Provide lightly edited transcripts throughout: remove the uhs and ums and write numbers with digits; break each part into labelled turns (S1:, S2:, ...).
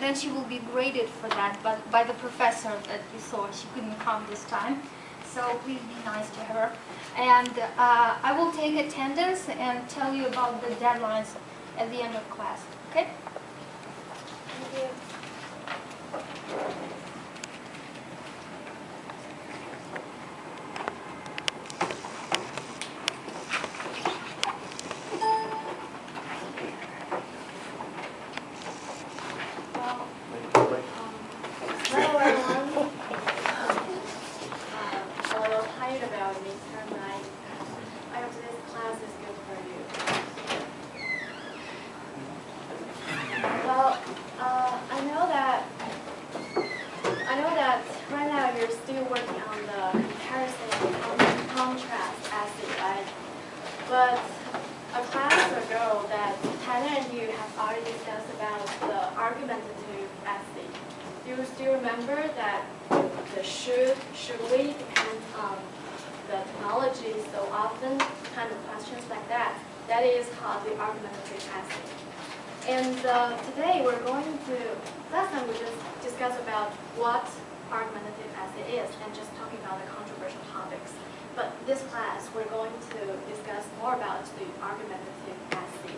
S1: and then she will be graded for that by the professor that you saw. She couldn't come this time, so please be nice to her. And I will take attendance and tell you about the deadlines at the end of class. Okay? Thank you.
S2: Hello everyone. A little tired about midterm night. I hope this class is good for you. Well, I know that right now you're still working on the comparison and contrast essay, right? But a class ago that Tyler and you have already discussed about the argumentative essay. Do you still remember that the should we depends on the technology so often, kind of questions like that? That is called the argumentative essay. And today we're going to, last time we just discussed about what argumentative essay is and just talking about the controversial topics. But this class we're going to discuss more about the argumentative essay.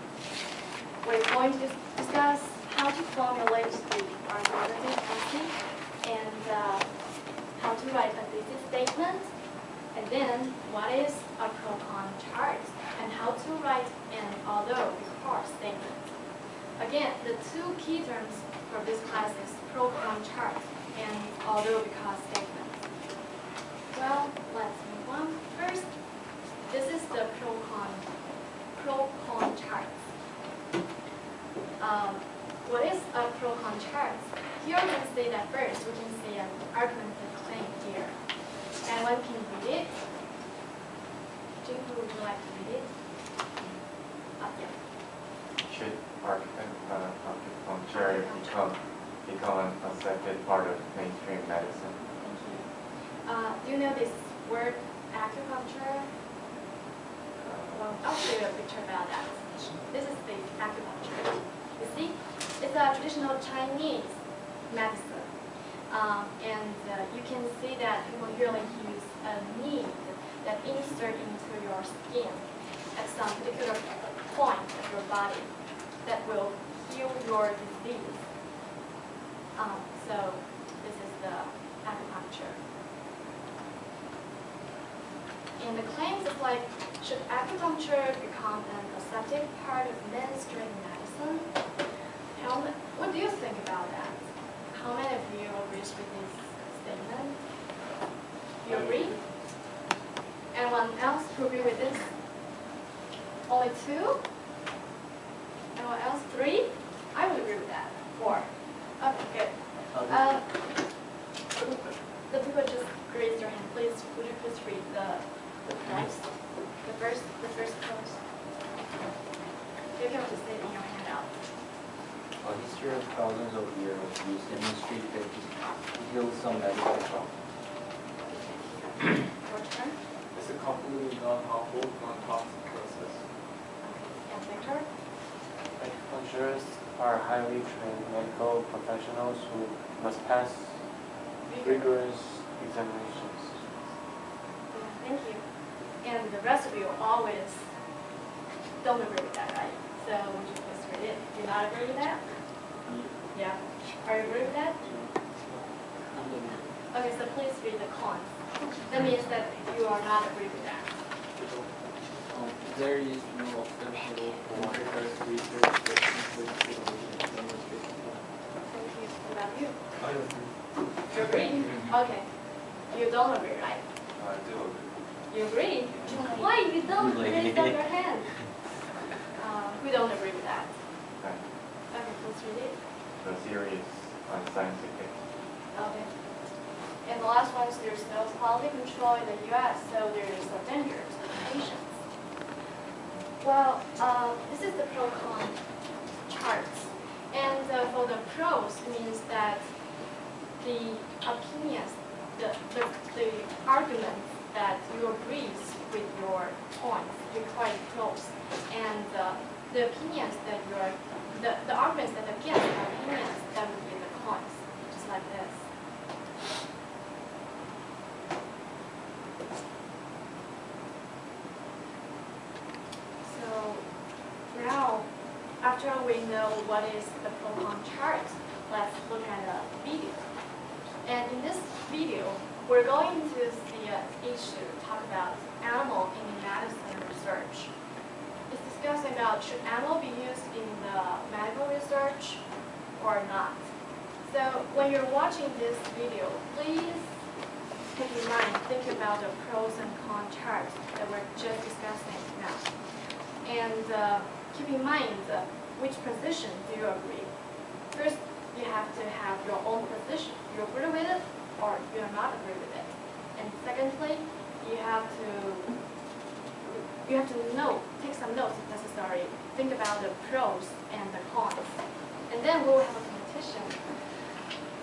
S2: We're going to discuss how to formulate the argumentative essay and how to write a thesis statement, and then what is a pro-con chart and how to write an although-because statement. Again, the two key terms for this class is pro-con chart and although-because statement. Well, let's move on. First, this is the pro-con chart. What is a pro-con chart? Here we can see that first, we can see an argumentative claim here. And one can read it. Jim, would you like to read it? Yeah.
S3: Should acupuncture become an accepted part of mainstream medicine?
S2: Thank you. Do you know this word acupuncture? Well, I'll show you a picture about that. This is the acupuncture. You see, it's a traditional Chinese medicine. You can see that people usually use a needle that insert into your skin at some particular point of your body that will heal your disease. So this is the acupuncture. And the claims is like, should acupuncture become an accepted part of mainstream medicine? What do you think about that? How many of you agree with this statement? You agree? Anyone else who agree with this? Only 2? Anyone else? 3? I would agree with that. 4. Okay, good. The people just raise their hand. Please, would you please read the clause? The first clause. You can just say it in your handout.
S4: A history of thousands of years of use demonstrate that it heals some medical problems.
S2: Your turn.
S5: It's a completely non-harmful, non-toxic process.
S2: And Victor?
S6: Acupuncturists are highly trained medical professionals who must pass rigorous examinations.
S2: Yeah, thank you. And the rest of you always don't agree with that, right? So would you please read it? Do you not agree with that? Yeah. Are you agree with that? Okay, so please read the cons. That means that you are not agree with that.
S4: There is no acceptable or rigorous research that includes the demonstration.
S2: Thank you. What about you?
S5: I agree.
S2: You agree? Okay. You don't agree, right?
S3: I do agree.
S2: You agree? Why you don't raise up your hand? We don't agree with that.
S3: Okay.
S2: Okay, please read it.
S3: The theory is unscientific.
S2: Okay. And the last one is there's no quality control in the U.S., so there is a danger to the patients. Well, this is the pro-con charts. And for the pros, it means that the opinions, the arguments that you agree with your points, you call it pros. And the opinions that the arguments that against the opinions, that would be after we know what is the pro-con chart, let's look at a video. And in this video, we're going to see an issue talk about animal in medicine research. It's discussing about should animal be used in the medical research or not. So when you're watching this video, please keep in mind, think about the pros and cons charts that we're just discussing now. And keep in mind which position do you agree. First, you have to have your own position. You agree with it or you do not agree with it. And secondly, you have to take some notes if necessary. Think about the pros and the cons. And then we'll have a competition.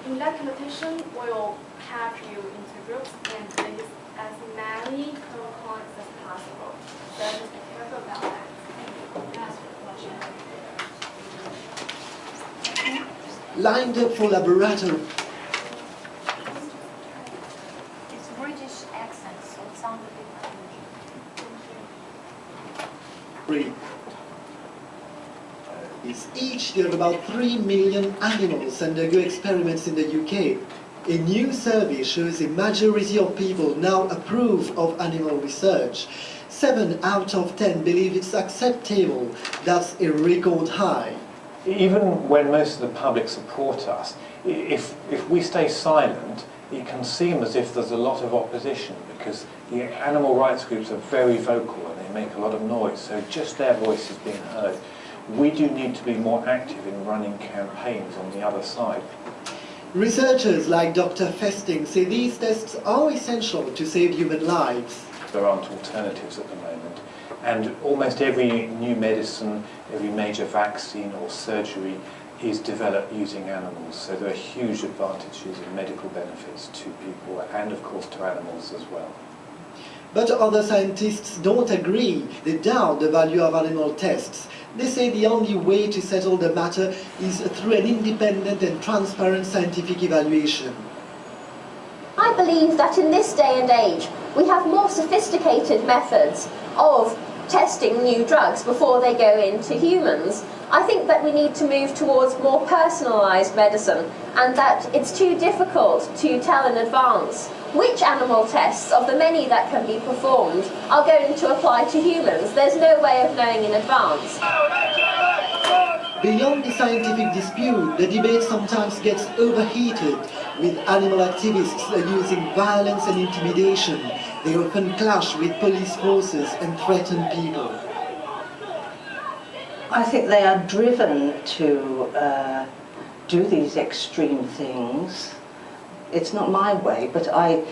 S2: In that competition, we'll have you into groups and list as many pro-cons as possible. So just be careful about that. Ask for the question.
S7: Lined up for laboratory.
S1: It's British accent, so it sounds a bit unusual.
S7: Is each year about 3 million animals undergo experiments in the UK. A new survey shows a majority of people now approve of animal research. 7 out of 10 believe it's acceptable. That's a record high.
S8: Even when most of the public support us, if we stay silent, it can seem as if there's a lot of opposition because the animal rights groups are very vocal and they make a lot of noise, so just their voice is being heard. We do need to be more active in running campaigns on the other side.
S7: Researchers like Dr. Festing say these tests are essential to save human lives.
S8: There aren't alternatives at the moment, and almost every new medicine, every major vaccine or surgery is developed using animals, so there are huge advantages and medical benefits to people and of course to animals as well.
S7: But other scientists don't agree. They doubt the value of animal tests. They say the only way to settle the matter is through an independent and transparent scientific evaluation.
S9: I believe that in this day and age, we have more sophisticated methods of testing new drugs before they go into humans. I think that we need to move towards more personalised medicine and that it's too difficult to tell in advance which animal tests of the many that can be performed are going to apply to humans. There's no way of knowing in advance.
S7: Beyond the scientific dispute, the debate sometimes gets overheated, with animal activists using violence and intimidation. They often clash with police forces and threaten people.
S10: I think they are driven to do these extreme things. It's not my way, but I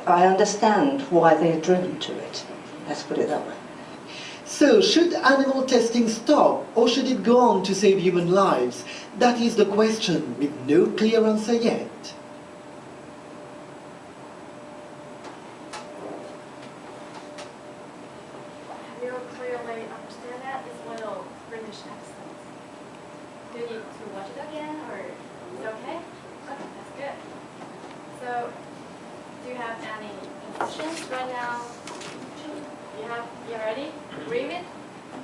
S10: understand why they're driven to it. Let's put it that way.
S7: So, should animal testing stop, or should it go on to save human lives? That is the question, with no clear answer yet.
S2: You clearly understand that? It's a little British accent. Do you need to watch it again, or is it okay? Okay, that's good. So, do you have any positions right now? You ready? Agree with?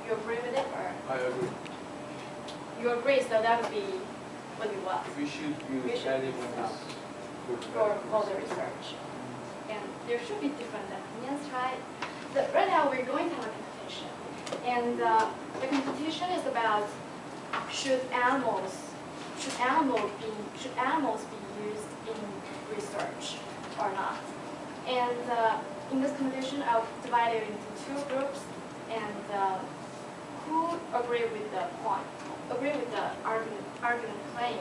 S2: You agree with it, or
S5: I agree.
S2: you agree? So that would be what?
S5: We should
S2: We
S5: use
S2: should
S5: animals
S2: for all the research. And there should be different opinions, right? Right now we're going to have a competition. And the competition is about should animals be used in research or not. And in this competition, I'll divide it into 2 groups. And who agree with the point? Agree with the argument claim?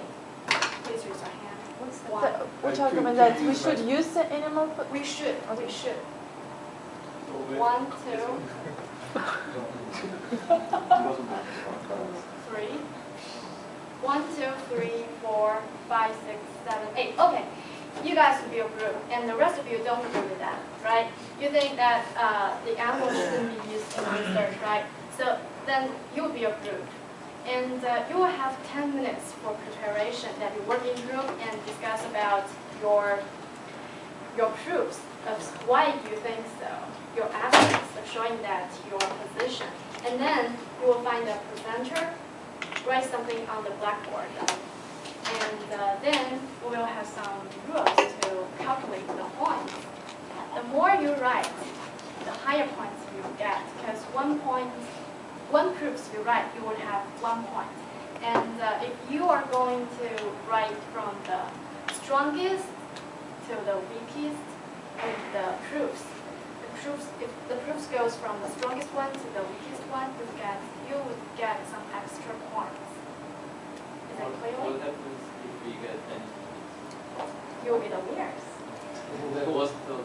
S2: Please raise your hand.
S11: What's the,
S2: One.
S11: which argument that we should use the animal?
S2: We should.
S11: Okay.
S2: We should. 1, 2, 3. 1, 2, 3, 4, 5, 6, 7, 8. Okay. You guys will be a group, and the rest of you don't agree with that, right? You think that the animals shouldn't be used in research, right? So then you will be a group. And you will have 10 minutes for preparation that you work in group and discuss about your proofs of why you think so, your evidence of showing that your position And then you will find the presenter, write something on the blackboard. And then we will have some rules to calculate the points. The more you write, the higher points you get, because one proofs you write, you would have 1 point. And if you are going to write from the strongest to the weakest with the proofs, if the proofs goes from the strongest one to the weakest one, you would get some extra points. Is that clear?
S5: What happens if we get any?
S2: You will be the winners.
S5: What's the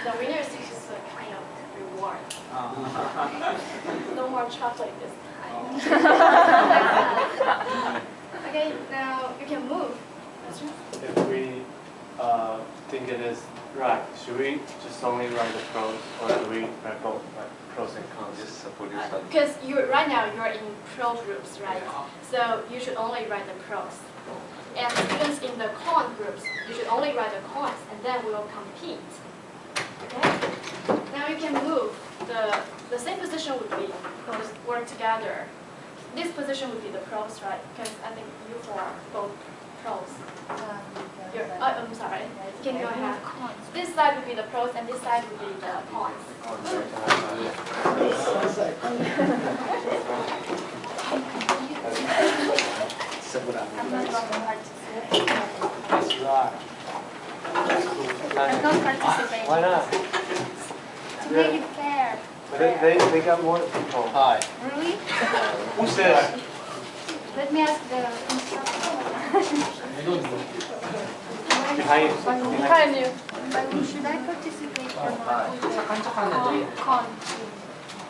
S2: The winners is just a kind of reward. No more chocolate this time. Okay, now you can move.
S6: If we think it is right, should we just only write the pros, or should we write both, like pros and cons?
S2: Because right now you're in pro groups, right? So you should only write the pros. And students in the con groups, you should only write the cons, and then we will compete. Okay? Now you can move. The same position would be pros work together. This position would be the pros, right? Because I think you four are both pros. I'm sorry. You can go ahead. This side would be the pros, and this side would be the cons.
S1: I'm not going to participate.
S6: That's right.
S1: I'm not participating.
S6: Why not?
S1: To make it fair.
S6: They got more people. Hi.
S1: Really?
S6: Who's this?
S1: Let me ask the instructor.
S6: Behind you.
S1: Should I participate or not? Con.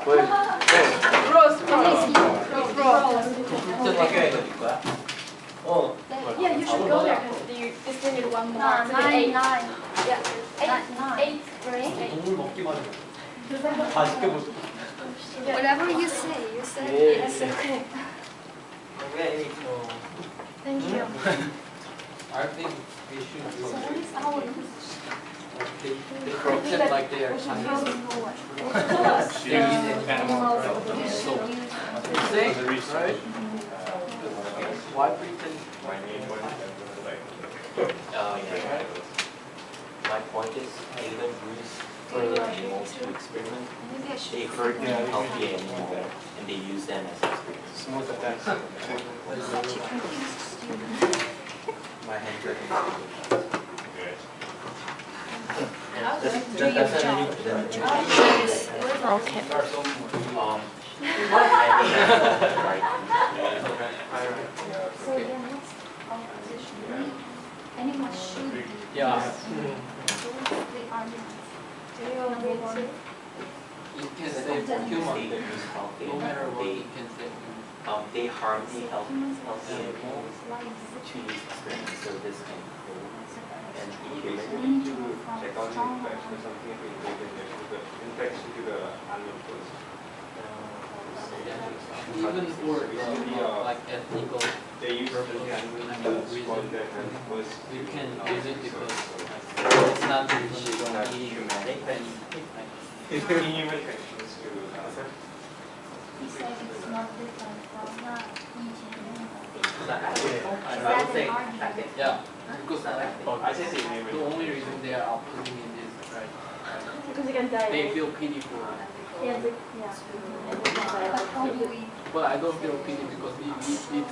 S6: Wait.
S11: Pros.
S2: Yeah, you should go there because you still need one more. So
S1: Nine.
S2: Yeah. Eight.
S1: Whatever you say it's okay. Thank you.
S5: I think we should
S1: So what is our
S5: they pretend like they are Chinese. Right? Why pretend?
S4: My point is, even use animals to experiment. They hurt and help the animal, and they use them as experiments.
S6: Smooth attacks.
S1: Such a confused student.
S4: My handwriting.
S1: Do your job.
S11: Okay.
S1: So the next opposition, animals should be.
S5: Yeah.
S1: Those are the arguments. Number one.
S5: You can say for human.
S4: They use healthy
S5: No matter what,
S4: they
S5: you can say human.
S4: they harm the healthy animals
S1: Lives.
S4: to use experiments, so this can kill and
S1: We
S4: humans.
S1: need to move from strong
S5: Even for like ethnical purpose, you can use it because it's not usually going to be
S1: He said it's not different from eating animals. Is that an argument?
S5: Yeah, because the only reason they are opposing it is right.
S2: Because you can die.
S5: They feel pity for it.
S1: But how do we?
S5: But I don't feel pity because we eat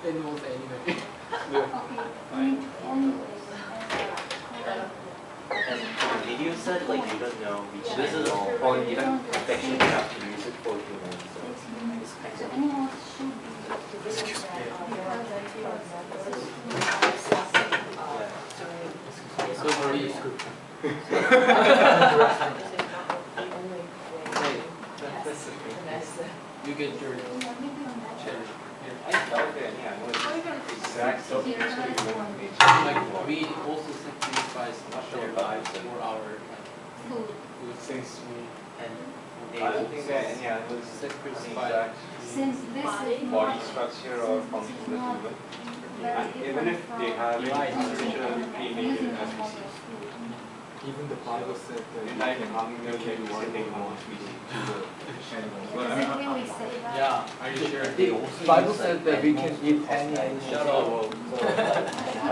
S5: animals anyway.
S1: Okay, we need to end this.
S4: And the video said like you don't know which animal or you don't actually have to use it for humans. So it's kind
S1: So
S4: of
S1: animals should be.
S5: So please. You get your chair. Like we also sacrifice our lives for our
S1: Food.
S5: food
S6: Since
S4: and they
S3: I don't think that any animals
S5: sacrifice.
S1: Since this is
S3: body
S1: not,
S3: structure or function as human.
S1: very
S3: And even if they have
S5: Right.
S3: it, spiritual
S1: using
S3: pre-made
S1: them
S3: as
S1: as
S3: we see.
S1: food.
S12: Even the Bible said that you can do one thing more to the animals. Well, I
S1: Does it
S12: mean,
S1: really say that?
S5: Yeah, are you sure?
S12: the Bible said that we can eat any animal.
S5: Shut up.
S1: But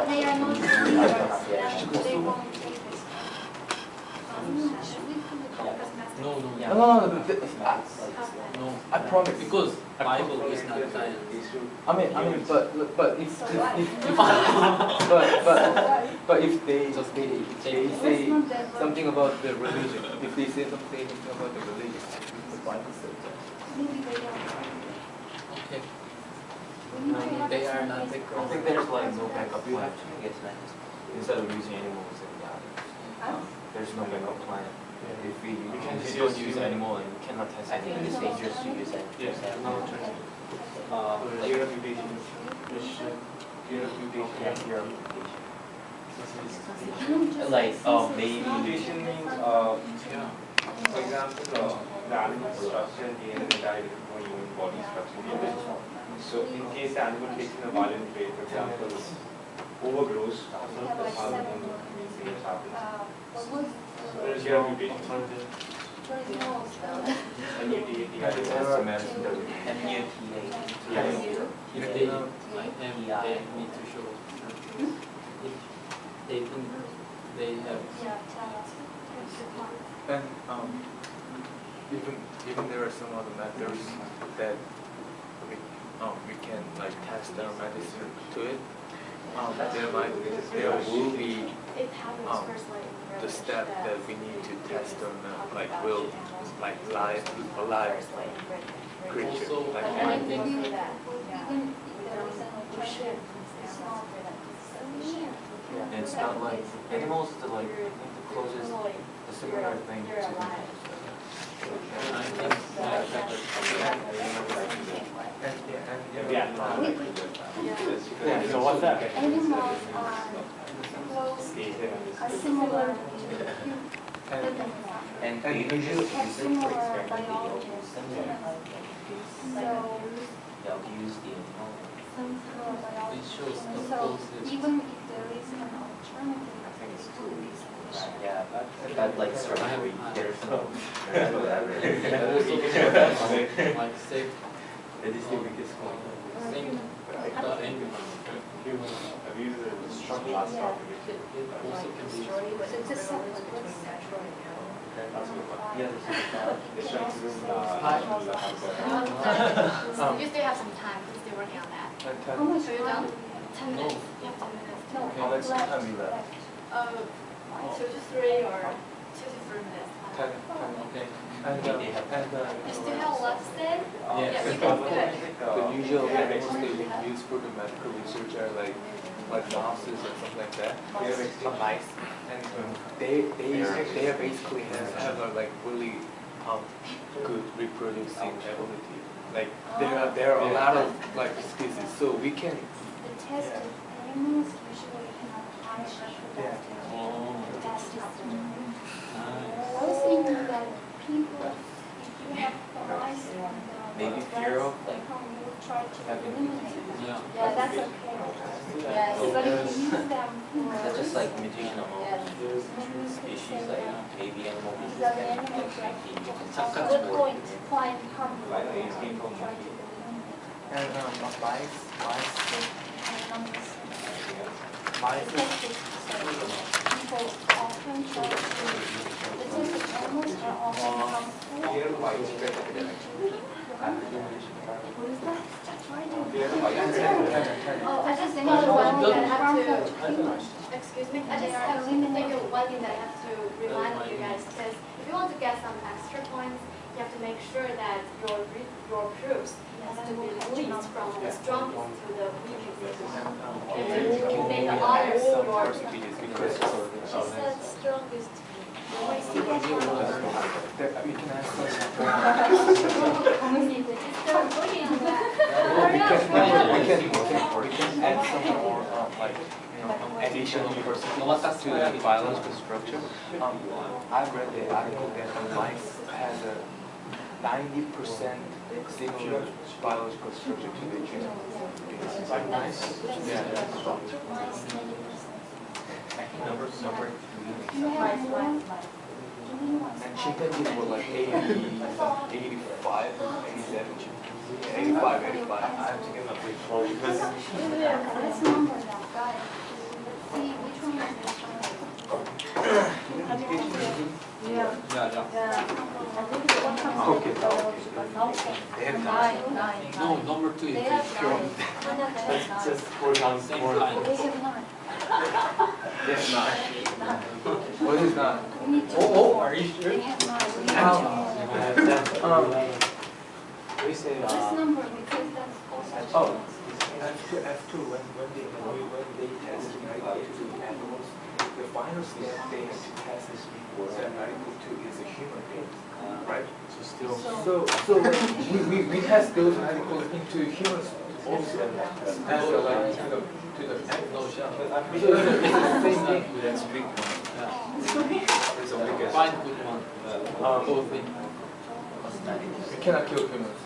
S1: they are not believers. They won't take this. Should we put the compass master?
S5: No, no,
S12: No.
S5: no.
S12: I promise.
S5: Because Bible is not science.
S12: I mean, but if but if they say something about the religion, if they say something about the religion, the Bible says that.
S1: Maybe they don't.
S5: Okay. They are not the
S3: I think there's like no backup plan. Instead of using animals in the there's no backup plan. If we don't use animal and we cannot test
S4: I think
S3: animals.
S4: it's dangerous to use it.
S12: Yes, no choice. Fear of mutation. Fear of mutation.
S4: Like, maybe.
S12: Mutation means, for example, the animal structure DNA died before human body structure DNA. So in case the animal takes in a violent way, for example, overgrows, the father things happens. There's fear of mutation.
S5: If they need to show. If they think they have.
S12: And even there are some other methods that we can like test our medicine to it. There will be the step that we need to test on live creature.
S5: Also,
S12: Like
S1: And
S12: animals.
S1: even if there is an alternative, it's not
S3: And it's not like animals is like I think the closest, the similar thing to
S5: I think
S6: So what's that?
S1: animals are similar to
S4: And
S3: And
S4: we
S3: usually
S1: have
S3: use it for
S1: similar
S3: experimental
S1: biology.
S3: purposes.
S1: So
S4: they'll use the
S1: similar biology.
S5: it shows the
S1: So
S5: closest.
S1: even if there is an alternative, it will be sufficient.
S4: yeah, that like surgery. There's no.
S5: Like safe
S3: That is the biggest point.
S5: thing the animal.
S12: I've used it with strong last
S5: It also can be used.
S1: It's a separate
S3: Yeah,
S12: It's trying to do
S2: You still have some time. We're still working on that.
S1: How much
S2: So you're done?
S1: time?
S2: 10 minutes. You have 10 minutes.
S1: No,
S3: How much
S1: left.
S3: time we left?
S2: 2 to 3 or 2 to 3 minutes.
S5: Okay.
S2: You still have lots then?
S5: Yes.
S2: Yeah, you can do it.
S12: The usual animals that we use for the medical research are like mouses and stuff like that. Some mice, and they basically have a like really good reproducing ability. Like there are a lot of like species, so we can.
S1: The tested animals usually cannot hide reproductive testes. I was thinking that people, if you have mice
S3: Maybe fear of like
S1: you will try to eliminate them.
S5: Yeah.
S1: Yeah, that's okay. Yes, but if you use them for
S4: That's just like mutation among species, like maybe animal
S1: these
S4: species
S1: are the
S4: can
S1: animals that
S4: like be
S1: good point, find harmful.
S3: Like
S1: Try
S3: these
S1: to
S3: people.
S1: eliminate
S12: And mice.
S1: numbers.
S12: Mice is
S1: People often try to, the tested animals are often harmful. What is that? That's right. Oh, I just think
S2: Another one that I have
S1: harmful
S2: to,
S1: to humans.
S2: excuse me, I just have to think of one thing that I have to remind you guys, because if you want to get some extra points, you have to make sure that your proofs has to be least from the strongest to the weakest. And you make the others your,
S1: She said strongest.
S12: we can ask
S1: Start working on that.
S12: we can add some more like additional percentages to the biological structure. I've read the article that the mice has a 90% similar biological structure to the human. Like mice? Yeah.
S3: Number three.
S12: And chimpanzees were like 80, 85, 87 chimpanzees. 85, 85.
S3: I have to give a big phone because
S1: Let's number that, guys. See which one is this one?
S5: Yeah.
S12: Okay. They have time.
S5: No, number 2 is
S1: They have
S5: pure.
S1: nine.
S6: Let's just work on
S5: Same
S6: more.
S5: time.
S1: They have nine.
S12: Yes, nine. What is nine?
S1: We need two
S5: Oh,
S1: more.
S5: are you sure?
S1: They have nine. We need two more.
S6: We say
S1: This number, because that's also.
S12: Oh. F2, when they test medical to animals, the final step they have to test this before that medical to is a human being, right?
S6: so still.
S12: So like, we test those medicals into humans also, and so like to the
S5: No shot.
S12: so it's the same thing.
S3: that's big one.
S5: Yeah.
S3: It's the biggest.
S5: Find good one. Both things.
S12: We cannot kill humans.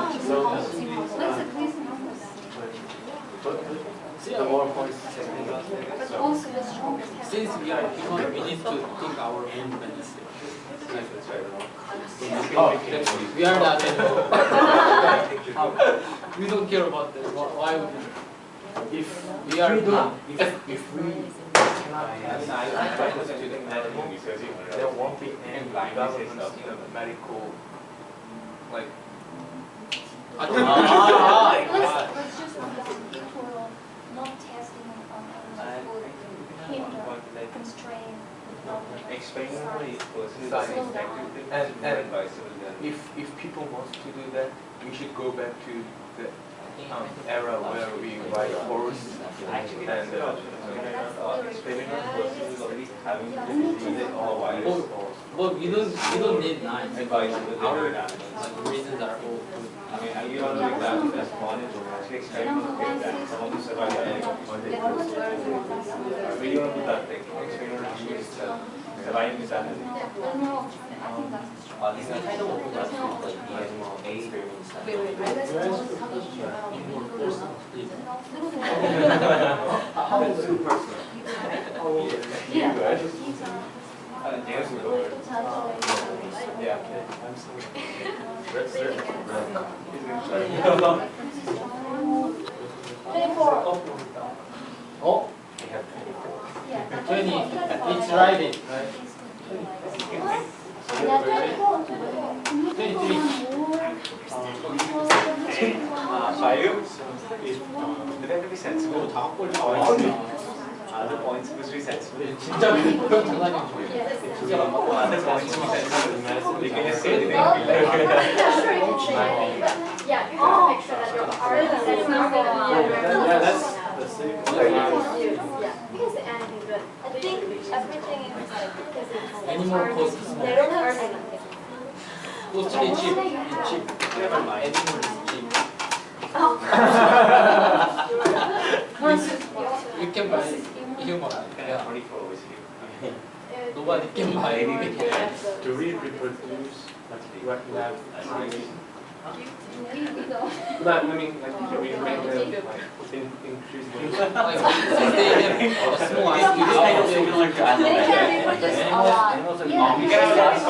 S1: Let's agree some numbers.
S6: The more points.
S1: But also the strongest has.
S5: Since we are human, we need to think our own medicine. We are not animal. We don't care about them. Why would we?
S12: If
S5: We are not.
S12: if we cannot pass medicals to the animal, there won't be any development of medical like.
S1: Let's just equal not testing on animals would hinder, constrain,
S3: Experimentally equals
S1: slow down.
S12: And if people want to do that, we should go back to the era where we ride horse and
S3: experiment versus already having to use it otherwise.
S5: But we don't need 9. Our reasons are all good.
S3: I mean, you don't know exactly that's one is actually experiment with that. Someone to survive that. We don't do that thing. Experiment is surviving with that.
S1: I think that's
S4: I kind of want to ask you like the animal experiments.
S3: That's too personal. Yeah.
S5: Oh, 20. It's riding, right? 23.
S3: Five is they have to be sensible. Other points must be sensible.
S5: 진짜 장난이
S3: Other points must be sensible. You can just say anything.
S2: Yeah, you have to make sure that your art is not going to
S5: Yeah, that's the same.
S2: Yeah, you can say anything, but
S1: I think everything is like
S5: Animal cost is
S2: they
S5: more.
S2: don't hurt anything.
S5: Mostly cheap. It's cheap. Never mind. Animal is cheap. You can buy human. Yeah.
S3: 24 is here.
S5: Nobody can buy anything.
S6: Do we reproduce what we have? But I mean, like, do we make them increase the
S5: Since they have a small
S4: It's kind of
S5: IQ,
S4: similar to animals.
S1: reproduce a lot.
S3: Animals are
S1: Yeah,
S3: you
S1: because
S3: can ask
S5: I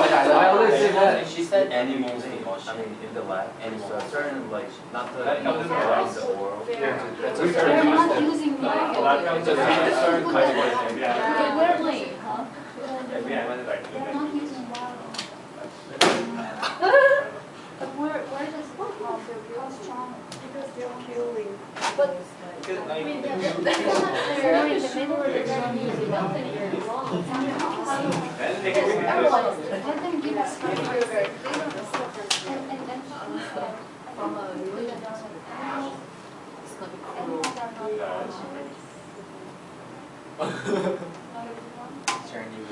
S5: always say that.
S4: She said animals in
S3: I
S4: motion.
S3: mean, in the lab,
S4: Animals.
S3: so certain like not the
S12: That comes
S3: around the world.
S12: That's
S1: They're not using
S6: that comes as a certain kind of way. Yeah.
S1: We're late, huh?
S3: Yeah,
S1: They're not using wild. But where does how strong?
S2: Because they're killing.
S1: But
S3: Because like,
S1: they're in the middle of the using nothing.
S3: they can bring it to
S1: Let them give us and then from a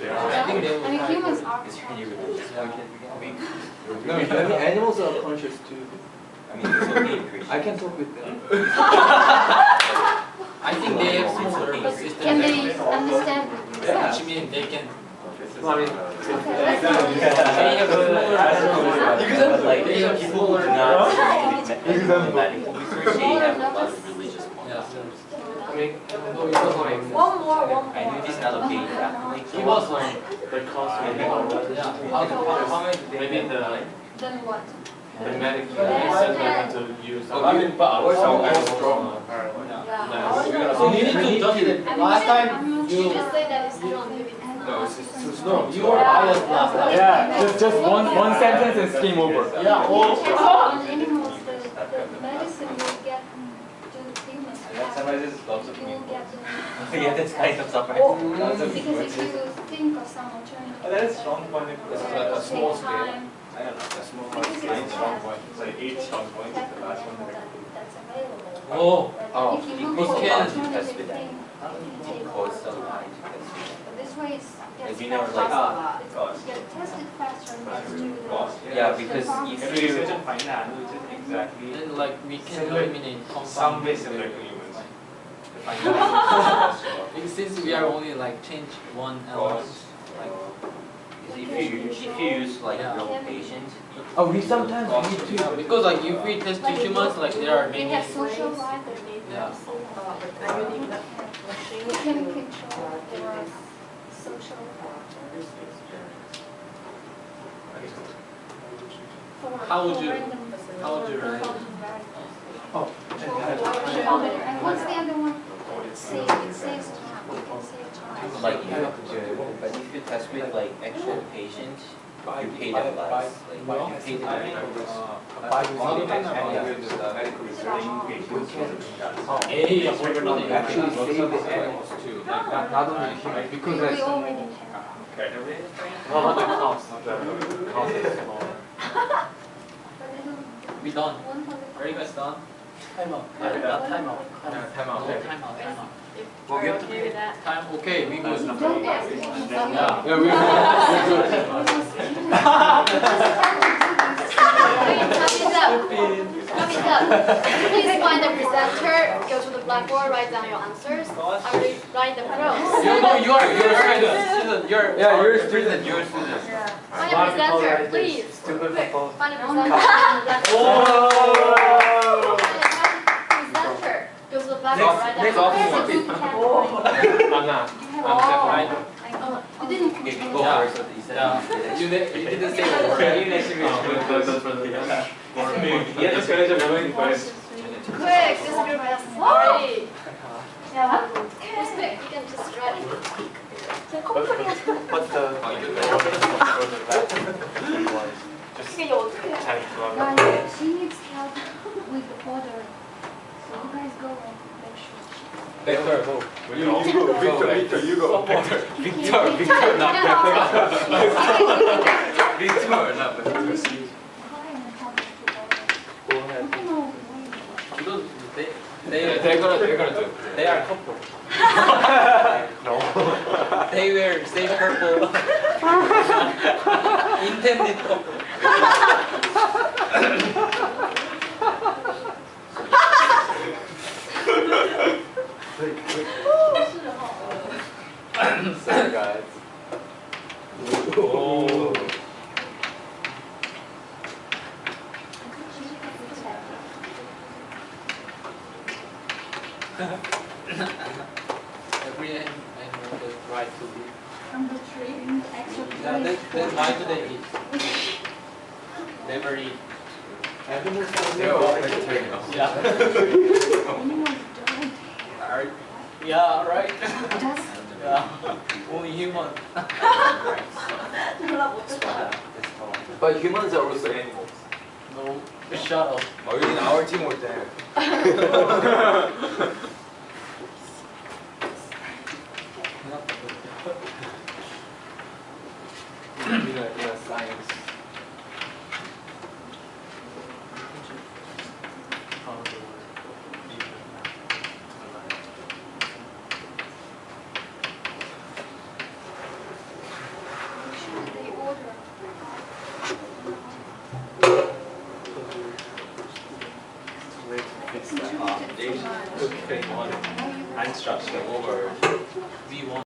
S5: I think they will
S1: I mean,
S5: try.
S1: humans are.
S4: Is there any religious point that we can make?
S12: no, I mean animals are conscious too.
S4: I mean, this will be increased.
S12: I can talk with them.
S5: I think they have some nervous system.
S1: Can they understand?
S5: Which means they can.
S6: I mean,
S1: Okay, let's
S5: They have
S4: But like,
S5: They have
S4: people who are not medical research, they have a lot of religious points.
S5: Yeah.
S6: mean,
S5: No, it was like
S2: One more.
S4: I knew this allocated rapidly.
S5: it was like
S6: the cost maybe
S5: yeah. How many did they
S6: maybe
S5: get?
S1: Then what?
S6: the medical said they had to use.
S3: I mean, but also I'm strong.
S5: So you need to judge it. Last time
S2: You
S5: you
S2: just say that it's strong.
S3: No, it's just too
S5: no,
S3: strong.
S5: you were biased last time.
S13: Yeah, just one sentence and scheme over.
S5: Yeah.
S1: On animals, the medicine will get to humans. You will get
S4: Yeah, that's kind of surprising.
S1: because if you think of some alternative.
S3: That's strong point. It's like a small scale.
S1: Time,
S3: I don't know, a small
S1: because
S3: scale.
S1: it's
S3: Strong
S1: fast,
S3: point. It's like 8 strong points. It's the last one.
S1: that's available.
S5: Oh.
S1: But if you look
S5: it
S1: for
S5: can
S1: alternative thing, you take
S4: Oh, it's so
S1: all.
S4: high.
S1: But this way it's
S4: Like,
S1: gets
S4: we never
S1: faster.
S4: like-
S1: It's get tested faster and gets to the.
S4: Yeah, because
S1: the
S4: if
S3: Every
S4: you
S3: research find that, which is exactly
S5: Then like we can
S3: Similar-
S5: eliminate compound.
S3: some way similar to humans. The find that
S5: Since we are only like change one element, like
S4: if you use like
S5: Yeah.
S4: real patients,
S13: Oh, we sometimes need to.
S5: because like if we test two humans, like there are
S1: They
S5: many.
S1: have social life.
S5: Yeah.
S1: We can control their social
S5: How would you-
S1: random,
S5: how would you
S1: for
S5: rate it?
S1: random variables.
S3: Oh,
S1: And what's the other one? It saves time. We can save time.
S4: like but if you test with like actual patients, you pay them less. Like you pay them
S3: Only with the medical research, we can
S5: Hey,
S12: Actually save the animals too, like not only humans, because
S1: We
S12: that's
S1: already have.
S6: How about the cost? The cost is smaller.
S1: But they don't.
S5: we done.
S1: 100.
S5: Are you guys done? Time out.
S3: Yeah.
S5: Not time out.
S12: time out.
S5: No, time out. Time out.
S2: Are you okay with that?
S5: Time. Okay, we good.
S1: Don't ask me.
S5: Yeah.
S12: Yeah,
S2: Please find the presenter, go to the blackboard, write down your answers. I will write the pros.
S5: You're a student. You're
S3: you're a student. You're a student.
S2: Find the presenter, please.
S6: Stupid
S2: Quick,
S6: people.
S2: find the presenter.
S5: Oh.
S2: Presenter, go to the blackboard, write down
S3: Next
S2: your
S3: option
S2: answers.
S3: would be
S6: I'm not.
S5: Right.
S1: You didn't
S4: if you
S1: control.
S4: go
S5: Yeah.
S4: first, at least
S5: Yeah. You didn't say a word.
S3: Yeah, just finish everything first.
S2: Quick, this group has already. Just quick, you can just write it.
S6: What's the just 10 kilometers.
S1: Guys, she needs help with the order. So you guys go and make sure.
S3: Victor, go.
S1: You go.
S3: Victor, you go.
S4: Victor, not Victor, not Victor.
S6: Go ahead.
S5: Because
S3: They're gonna do.
S5: they are couple.
S6: No.
S5: They wear same purple. Intended couple.
S6: Sorry guys.
S3: Oh.
S5: Every animal has right to live.
S1: From the tree, extra
S5: Yeah, then why do they eat? Never eat.
S3: They're all vegetarian.
S5: Yeah.
S1: Animals don't.
S5: Are- Yeah, right.
S1: Just
S5: Yeah. Only human.
S12: But humans are also animals.
S5: No. Shut up.
S3: Oh, in our team was there.
S12: In a science.
S1: they order.
S3: They took one unstructured over